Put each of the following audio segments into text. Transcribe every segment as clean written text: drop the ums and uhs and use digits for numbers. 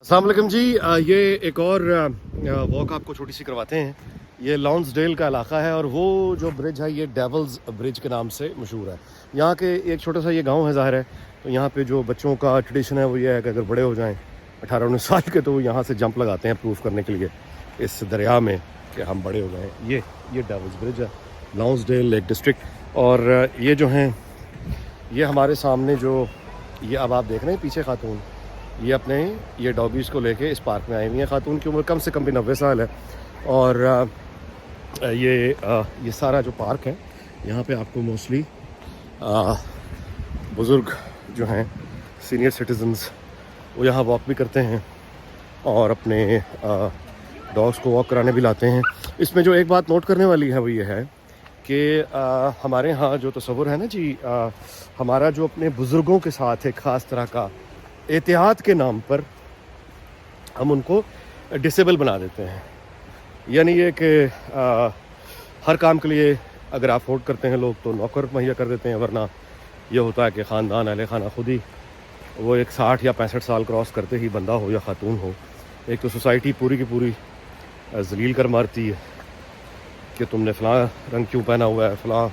अस्सलाम वालेकुम जी। ये एक और वॉक आपको छोटी सी करवाते हैं। ये लॉन्सडेल का इलाका है और वो जो ब्रिज है ये डेवल्स ब्रिज के नाम से मशहूर है। यहाँ के एक छोटा सा ये गांव है ज़ाहिर है, तो यहाँ पे जो बच्चों का ट्रेडिशन है वो ये है कि अगर बड़े हो जाएं 18-19 साल के तो वो यहाँ से जंप लगाते हैं प्रूफ करने के लिए इस दरिया में कि हम बड़े हो गए। ये डेवल्स ब्रिज है, लॉन्सडेल लेक डिस्ट्रिक्ट। और ये जो हैं ये हमारे सामने जो ये अब आप देख रहे हैं पीछे खातून, ये अपने ये डॉगीज़ को लेके इस पार्क में आई हुई हैं। खातून की उम्र कम से कम भी 90 साल है। और ये सारा जो पार्क है यहाँ पे आपको मोस्टली बुज़ुर्ग जो हैं सीनियर सिटीजन्स वो यहाँ वॉक भी करते हैं और अपने डॉग्स को वॉक कराने भी लाते हैं। इसमें जो एक बात नोट करने वाली है वो ये है कि हमारे यहाँ जो तस्वुर है ना जी, हमारा जो अपने बुज़ुर्गों के साथ एक ख़ास तरह का एहतियात के नाम पर हम उनको डिसेबल बना देते हैं। यानी ये कि हर काम के लिए अगर आप अफोर्ड करते हैं लोग तो नौकर मुहैया कर देते हैं, वरना ये होता है कि ख़ानदान अहले खाना खुद ही वो एक 60 या 65 साल क्रॉस करते ही बंदा हो या ख़ातून हो, एक तो सोसाइटी पूरी की पूरी जलील कर मारती है कि तुमने फ़लाँ रंग क्यों पहना हुआ है, फ़लाँ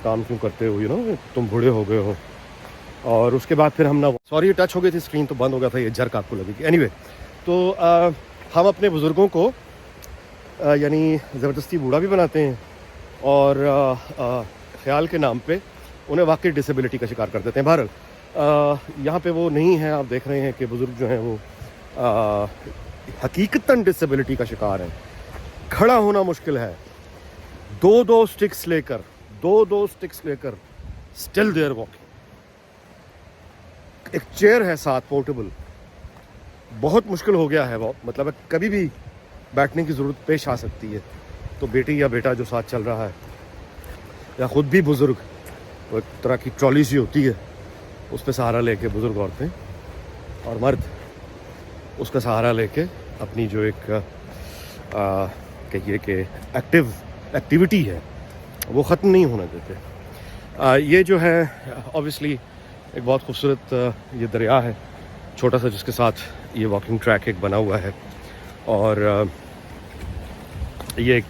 काम क्यों करते हो, तुम बूढ़े हो गए हो। और उसके बाद फिर हम ना सॉरी टच हो गई थी स्क्रीन तो बंद हो गया था, ये जर्क आपको लगेगी। एनीवे तो हम अपने बुज़ुर्गों को यानी ज़बरदस्ती बूढ़ा भी बनाते हैं और ख़्याल के नाम पे उन्हें वाकई डिसेबिलिटी का शिकार कर देते हैं। बहरहाल यहाँ पे वो नहीं है, आप देख रहे हैं कि बुज़ुर्ग जो हैं वो हकीकतन डिसेबिलिटी का शिकार हैं। खड़ा होना मुश्किल है, दो स्टिक्स लेकर स्टिल देयर वॉकिंग। एक चेयर है साथ पोर्टेबल, बहुत मुश्किल हो गया है वो, मतलब कभी भी बैठने की ज़रूरत पेश आ सकती है। तो बेटी या बेटा जो साथ चल रहा है या ख़ुद भी बुज़ुर्ग, वो एक तरह की ट्रॉली सी होती है, उस पर सहारा लेके बुज़ुर्ग औरतें और मर्द उसका सहारा लेके अपनी जो एक कहिए कि एक्टिविटी है वो ख़त्म नहीं होने देते। ये जो है ऑब्वियसली एक बहुत खूबसूरत ये दरिया है छोटा सा, जिसके साथ ये वॉकिंग ट्रैक एक बना हुआ है। और ये एक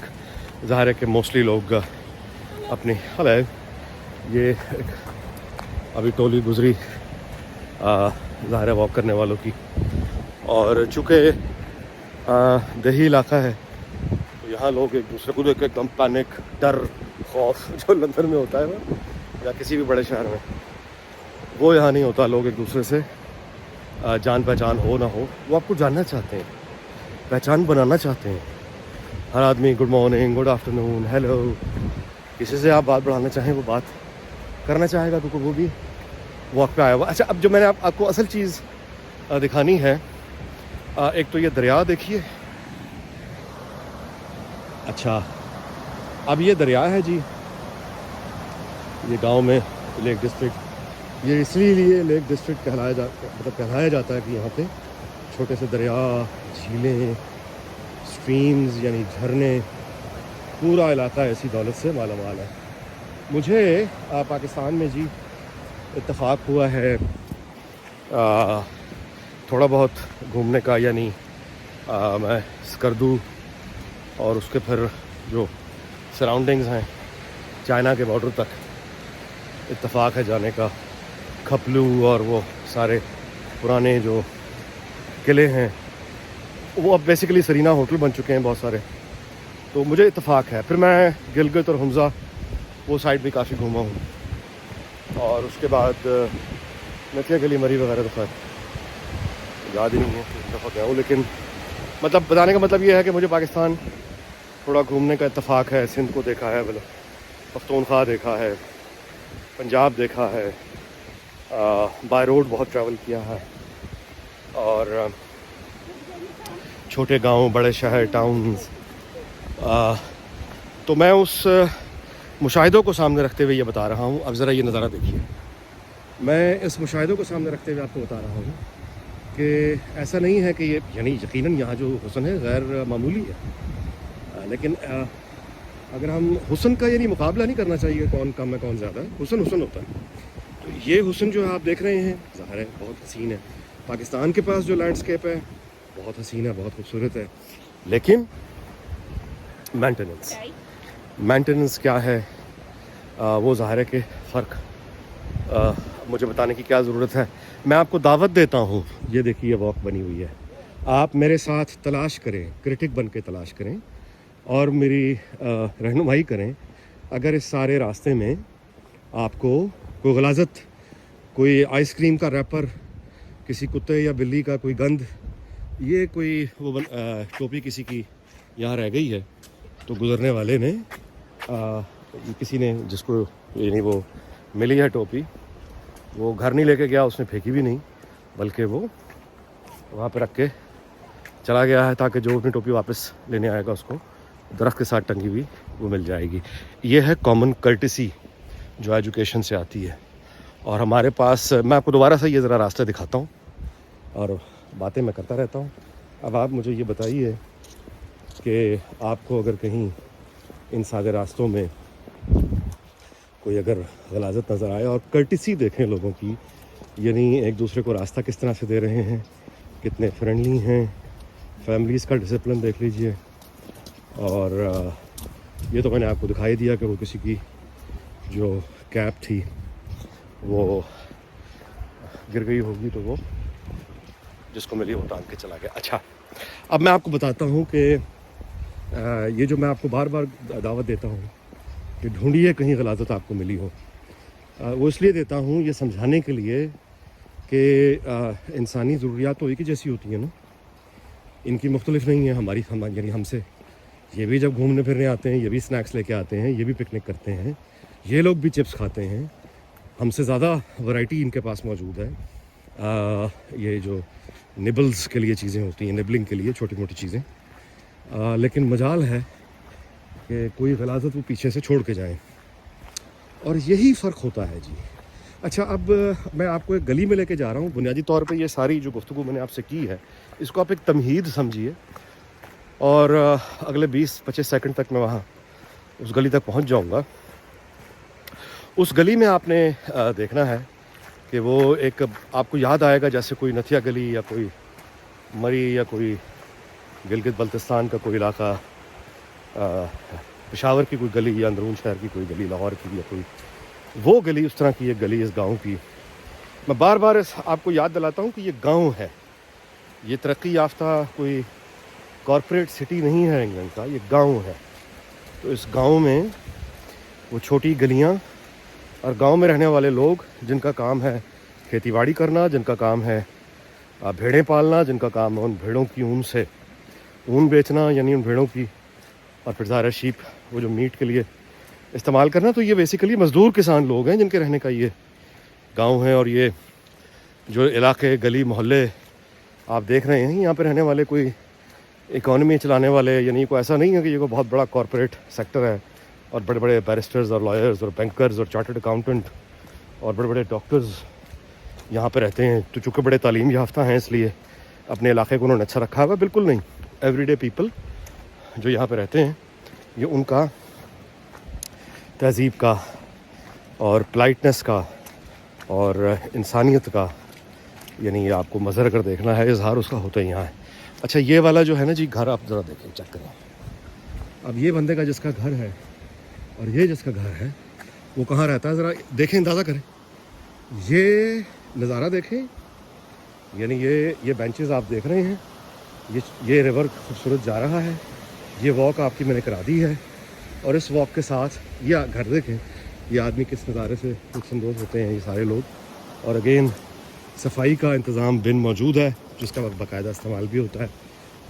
ज़ाहिर है कि मोस्टली लोग अपनी ये एक अभी टोली गुजरी ज़ाहिर है वॉक करने वालों की। और चूँकि दही इलाका है तो यहाँ लोग एक दूसरे को देख के एकदम पैनिक, डर, खौफ जो लंदन में होता है वो या किसी भी बड़े शहर में, वो यहाँ नहीं होता। लोग एक दूसरे से जान पहचान हो ना हो वो आपको जानना चाहते हैं, पहचान बनाना चाहते हैं। हर आदमी good morning, good afternoon, hello, किसी से आप बात बढ़ाना चाहें वो बात करना चाहेगा, क्योंकि वो भी वॉक पे आया हुआ। अच्छा, अब जो मैंने आपको असल चीज़ दिखानी है, एक तो ये दरिया देखिए। अच्छा, अब ये दरिया है जी, ये गांव में लेक डिस्ट्रिक्ट, ये इसलिए लेक डिस्ट्रिक्ट कहलाया जाता है कि यहाँ पे छोटे से दरिया, झीलें, स्ट्रीम्स यानी झरने, पूरा इलाका ऐसी दौलत से माला माल है। मुझे पाकिस्तान में जी इत्तेफाक हुआ है थोड़ा बहुत घूमने का, यानी मैं स्कर्दू और उसके फिर जो सराउंडिंग्स हैं चाइना के बॉर्डर तक इत्तेफाक है जाने का। खपलू और वो सारे पुराने जो किले हैं वो अब बेसिकली सरीना होटल बन चुके हैं बहुत सारे, तो मुझे इत्तेफाक है। फिर मैं गिलगित और हुंज़ा वो साइड भी काफ़ी घूमा हूँ। और उसके बाद नथिया गली मरी वगैरह तो खैर याद ही नहीं है, एक दफ़ा गया हूँ। लेकिन मतलब बताने का मतलब ये है कि मुझे पाकिस्तान थोड़ा घूमने का इत्तेफाक है। सिंध को देखा है, मतलब पख्तूनख्वा देखा है, पंजाब देखा है, बाय रोड बहुत ट्रैवल किया है, और छोटे गांव, बड़े शहर, टाउन्स। तो मैं उस मुशाहिदों को सामने रखते हुए ये बता रहा हूँ। अब ज़रा ये नज़ारा देखिए। मैं इस मुशाहिदों को सामने रखते हुए आपको बता रहा हूँ कि ऐसा नहीं है कि ये, यानी यकीनन यहाँ जो हुस्न है गैर मामूली है, लेकिन अगर हम हुस्न का यानी मुकाबला नहीं करना चाहिए कौन कम है कौन ज़्यादा है, हुस्न होता है। तो ये हुस्न जो आप देख रहे हैं ज़ाहिर है बहुत हसीन है। पाकिस्तान के पास जो लैंडस्केप है बहुत हसीन है, बहुत खूबसूरत है, लेकिन मेंटेनेंस क्या है वो ज़ाहिर है कि फ़र्क मुझे बताने की क्या ज़रूरत है। मैं आपको दावत देता हूँ, ये देखिए ये वॉक बनी हुई है, आप मेरे साथ तलाश करें, क्रिटिक बन के तलाश करें और मेरी रहनुमाई करें। अगर इस सारे रास्ते में आपको कोई गलाजत, कोई आइसक्रीम का रैपर, किसी कुत्ते या बिल्ली का कोई गंद, ये कोई वो टोपी किसी की यहाँ रह गई है, तो गुज़रने वाले ने किसी ने जिसको यानी वो मिली है टोपी, वो घर नहीं लेके गया, उसने फेंकी भी नहीं, बल्कि वो वहाँ पे रख के चला गया है ताकि जो अपनी टोपी वापस लेने आएगा उसको दरख्त के साथ टंगी हुई वो मिल जाएगी। ये है कॉमन कर्टिसी जो एजुकेशन से आती है। और हमारे पास, मैं आपको दोबारा से ये ज़रा रास्ता दिखाता हूँ और बातें मैं करता रहता हूँ। अब आप मुझे ये बताइए कि आपको अगर कहीं इन सारे रास्तों में कोई अगर गलाजत नज़र आए, और कर्टिसी देखें लोगों की, यानी एक दूसरे को रास्ता किस तरह से दे रहे हैं, कितने फ्रेंडली हैं, फैमिलीज़ का डिसिप्लिन देख लीजिए। और ये तो मैंने आपको दिखाई दिया कि वो किसी की जो कैप थी वो गिर गई होगी, तो वो जिसको मिली वो टांग के चला गया। अच्छा, अब मैं आपको बताता हूँ कि ये जो मैं आपको बार बार दावत देता हूँ कि ढूंढिए कहीं गलाजत आपको मिली हो, वो इसलिए देता हूँ ये समझाने के लिए कि इंसानी ज़रूरियात तो एक ही जैसी होती हैं ना, इनकी मुख्तलिफ नहीं है हमारी यानी हमसे। ये भी जब घूमने फिरने आते हैं, ये भी स्नैक्स लेके आते हैं, ये भी पिकनिक करते हैं, ये लोग भी चिप्स खाते हैं, हमसे ज़्यादा वैरायटी इनके पास मौजूद है। ये जो निबल्स के लिए चीज़ें होती हैं, निबलिंग के लिए छोटी मोटी चीज़ें, लेकिन मजाल है कि कोई गलाजत वो पीछे से छोड़ के जाएं, और यही फ़र्क होता है जी। अच्छा, अब मैं आपको एक गली में लेके जा रहा हूँ। बुनियादी तौर पे ये सारी जो गुफ्तगू मैंने आपसे की है, इसको आप एक तमहीद समझिए, और अगले 20-25 सेकंड तक मैं वहाँ उस गली तक पहुँच जाऊँगा। उस गली में आपने देखना है कि वो एक, आपको याद आएगा जैसे कोई नथिया गली या कोई मरी या कोई गिलगित बल्तिस्तान का कोई इलाका, पेशावर की कोई गली या अंदरून शहर की कोई गली, लाहौर की या कोई वो गली, उस तरह की एक गली इस गांव की। मैं बार बार आपको याद दिलाता हूँ कि ये गांव है, ये तरक्की याफ्ता कोई कॉरपोरेट सिटी नहीं है इंग्लैंड का, ये गांव है। तो इस गांव में वो छोटी गलियाँ और गांव में रहने वाले लोग जिनका काम है खेतीबाड़ी करना, जिनका काम है भेड़ें पालना, जिनका काम है उन भेड़ों की ऊन से ऊन बेचना, यानी उन भेड़ों की, और फिर ज़ाहिर शीप वो जो मीट के लिए इस्तेमाल करना। तो ये बेसिकली मज़दूर किसान लोग हैं जिनके रहने का ये गांव है। और ये जो इलाके, गली, मोहल्ले आप देख रहे हैं, यहाँ पे रहने वाले कोई इकॉनमी चलाने वाले, यानी कोई ऐसा नहीं है कि ये कोई बहुत बड़ा कॉरपोरेट सेक्टर है और बड़े बड़े बैरिस्टर्स और लॉयर्स और बैंकर्स और चार्टर्ड अकाउंटेंट और बड़े बड़े डॉक्टर्स यहाँ पे रहते हैं। तो चूँकि बड़े तालीम याफ्ता हैं इसलिए अपने इलाके को उन्होंने अच्छा रखा हुआ, बिल्कुल नहीं। एवरीडे पीपल जो यहाँ पे रहते हैं, ये उनका तहज़ीब का और पोलाइटनेस का और इंसानियत का, यानी आपको मज़र अगर देखना है, इजहार उसका होता ही यहाँ है। अच्छा, ये वाला जो है ना जी घर, आप ज़रा देखें, चेक करें। अब ये बंदे का जिसका घर है और ये जिसका घर है, वो कहाँ रहता है, ज़रा देखें, अंदाज़ा करें, ये नज़ारा देखें। यानी ये बेंचेस आप देख रहे हैं, ये रिवर खूबसूरत जा रहा है, ये वॉक आपकी मैंने करा दी है, और इस वॉक के साथ ये घर देखें, ये आदमी किस नज़ारे से लुत्फ़अंदोज़ होते हैं ये सारे लोग। और अगेन सफाई का इंतज़ाम बिन मौजूद है जिसका बाकायदा इस्तेमाल भी होता है।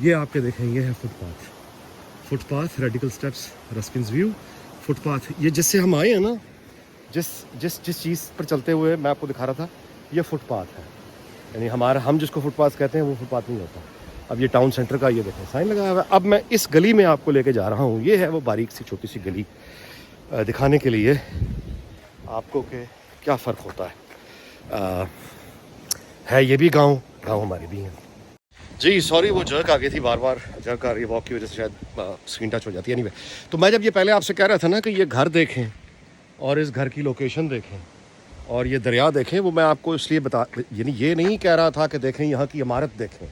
ये आपके देखें, ये है footpath, radical steps, Ruskin's view footpath. ये जिससे हम आए हैं ना, जिस चीज़ पर चलते हुए मैं आपको दिखा रहा था, ये फुटपाथ है। यानी हम जिसको फुटपाथ कहते हैं वो फुटपाथ नहीं होता। अब ये टाउन सेंटर का ये देखें साइन लगाया हुआ है। अब मैं इस गली में आपको लेके जा रहा हूँ, ये है वो बारीक सी छोटी सी गली, दिखाने के लिए आपको कि क्या फ़र्क होता है। ये भी गांव हमारे भी हैं जी। सॉरी, वो जर्क आ गई थी, बार बार जर्क आ रही है, वॉक की वजह से शायद स्क्रीन टच हो जाती है। एनीवे, तो मैं जब ये पहले आपसे कह रहा था ना कि ये घर देखें और इस घर की लोकेशन देखें और ये दरिया देखें, वो मैं आपको इसलिए यानी ये नहीं कह रहा था कि देखें यहाँ की इमारत देखें,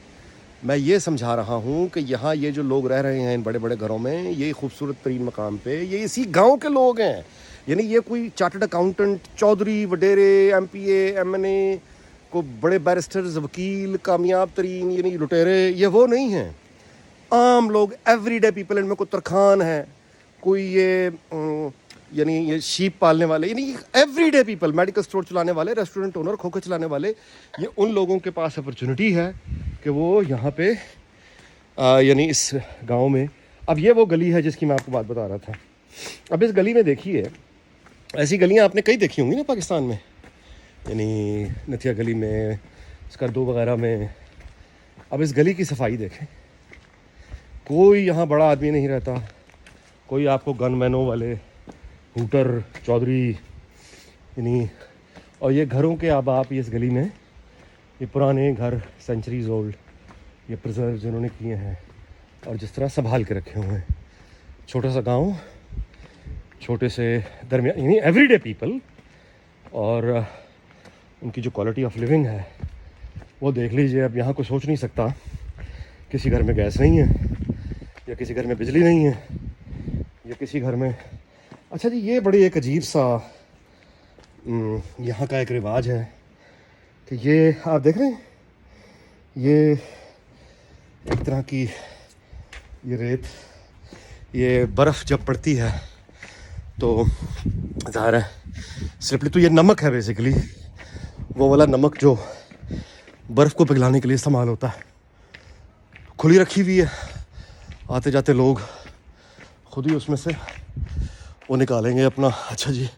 मैं ये समझा रहा हूँ कि यहाँ ये जो लोग रह रहे हैं इन बड़े बड़े घरों में, ये खूबसूरत तरीन मकाम पे, ये इसी गांव के लोग हैं। यानी ये कोई चार्टर्ड अकाउंटेंट, चौधरी, वडेरे, MPA, MNA, को बड़े बैरिस्टर्स, वकील, कामयाब तरीन यानी लुटेरे, ये वो नहीं हैं। आम लोग, एवरीडे पीपल। इनमें कोई तरखान है, कोई ये यानी ये शीप पालने वाले, यानी एवरीडे पीपल, मेडिकल स्टोर चलाने वाले, रेस्टोरेंट ओनर, खोखे चलाने वाले, ये उन लोगों के पास अपॉर्चुनिटी है कि वो यहाँ पे यानी इस गांव में, अब ये वो गली है जिसकी मैं आपको बात बता रहा था। अब इस गली में देखिए, ऐसी गलियाँ आपने कई देखी होंगी ना पाकिस्तान में, यानी नथिया गली में, स्कर्दो वगैरह में। अब इस गली की सफाई देखें, कोई यहाँ बड़ा आदमी नहीं रहता, कोई आपको गनमैनों वाले, हूटर, चौधरी यानी, और ये घरों के अब आप इस गली में, ये पुराने घर सेंचुरीज ओल्ड, ये प्रिजर्व जिन्होंने किए हैं और जिस तरह संभाल के रखे हुए हैं। छोटा सा गांव, छोटे से दरमियान, यानी एवरीडे पीपल, और उनकी जो क्वालिटी ऑफ लिविंग है वो देख लीजिए। अब यहाँ कोई सोच नहीं सकता किसी घर में गैस नहीं है, या किसी घर में बिजली नहीं है, या किसी घर में, अच्छा जी ये बड़ी एक अजीब सा यहाँ का एक रिवाज है कि ये आप देख रहे हैं, ये एक तरह की ये रेत, ये बर्फ़ जब पड़ती है तो ज़ाहिर है स्लिपली, तो ये नमक है बेसिकली, वो वाला नमक जो बर्फ़ को पिघलाने के लिए इस्तेमाल होता है। खुली रखी हुई है, आते जाते लोग खुद ही उसमें से वो निकालेंगे अपना। अच्छा जी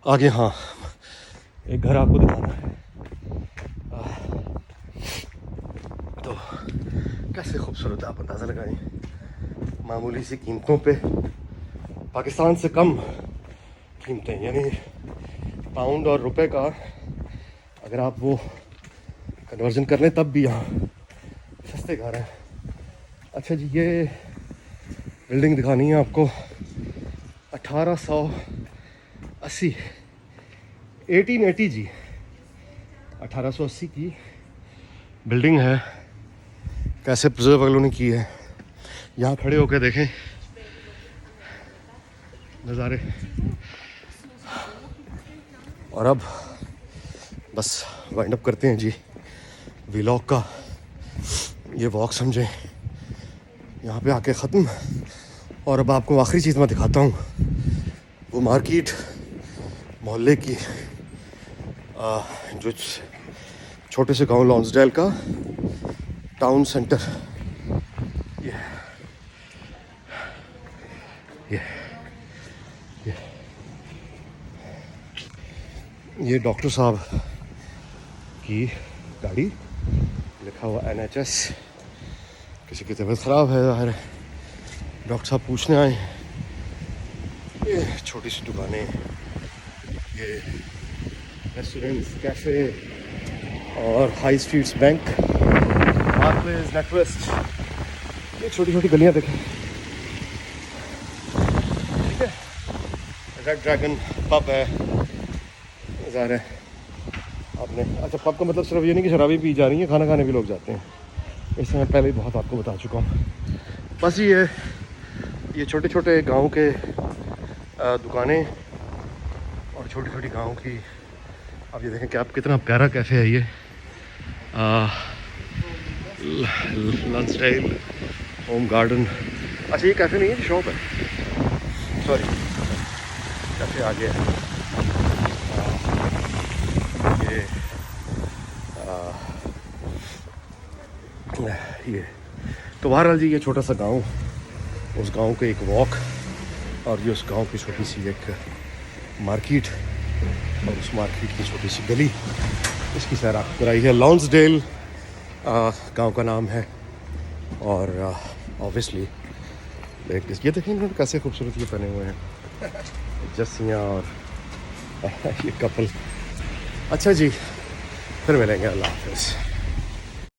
आगे, हाँ एक घर आपको दिखाना है, तो कैसे खूबसूरत, आप अंदाज़ा लगाएं, मामूली सी कीमतों पे, पाकिस्तान से कम कीमतें, यानी पाउंड और रुपए का अगर आप वो कन्वर्जन कर लें तब भी यहाँ सस्ते घर हैं। अच्छा जी ये बिल्डिंग दिखानी है आपको, 1880 1880 जी, 1880 की बिल्डिंग है। कैसे प्रिजर्व वालों ने की है, यहाँ खड़े होकर देखें नज़ारे। और अब बस वाइंड अप करते हैं जी व्लॉग का, ये वॉक समझें यहाँ पे आके ख़त्म। और अब आपको आखिरी चीज़ मैं दिखाता हूँ, वो मार्केट मोहल्ले की, जो छोटे से गांव लॉन्सडेल का टाउन सेंटर। ये डॉक्टर साहब की गाड़ी, लिखा हुआ NHS, किसी की तबीयत ख़राब है ज़ाहिर है, डॉक्टर साहब पूछने आए। ये छोटी सी दुकानें, ये रेस्टोरेंट्स, कैफ़े और हाई स्ट्रीट्स, बैंक, बारक्लेज, नेटवेस्ट, ये छोटी छोटी गलियां देखें। ठीक है, रेड ड्रैगन पब है ज़ाहिर है आपने, अच्छा पब का मतलब सिर्फ ये नहीं कि शराबी पी जा रही है, खाना खाने भी लोग जाते हैं, इस समय पहले ही बहुत आपको बता चुका हूँ। बस ये छोटे छोटे गांव के दुकानें और छोटी छोटी गांव की, आप ये देखें कि आप कितना प्यारा कैफ़े है ये, लॉन्सडेल होम गार्डन। अच्छा ये कैफ़े नहीं है, शॉप है, सॉरी कैफ़े आ गया है ये। तो बहरहाल जी ये छोटा सा गांव, उस गांव के एक वॉक, और ये उस गांव की छोटी सी एक मार्केट, और उस मार्केट की छोटी सी गली, इसकी सैर आपको कराई है। लॉन्सडेल गांव का नाम है। और ऑब्वियसली ये देखें इन्होंने कैसे खूबसूरत ये पहने हुए हैं, जस्सियाँ और ये कपल। अच्छा जी फिर मिलेंगे, अल्लाह हाफ़िज़।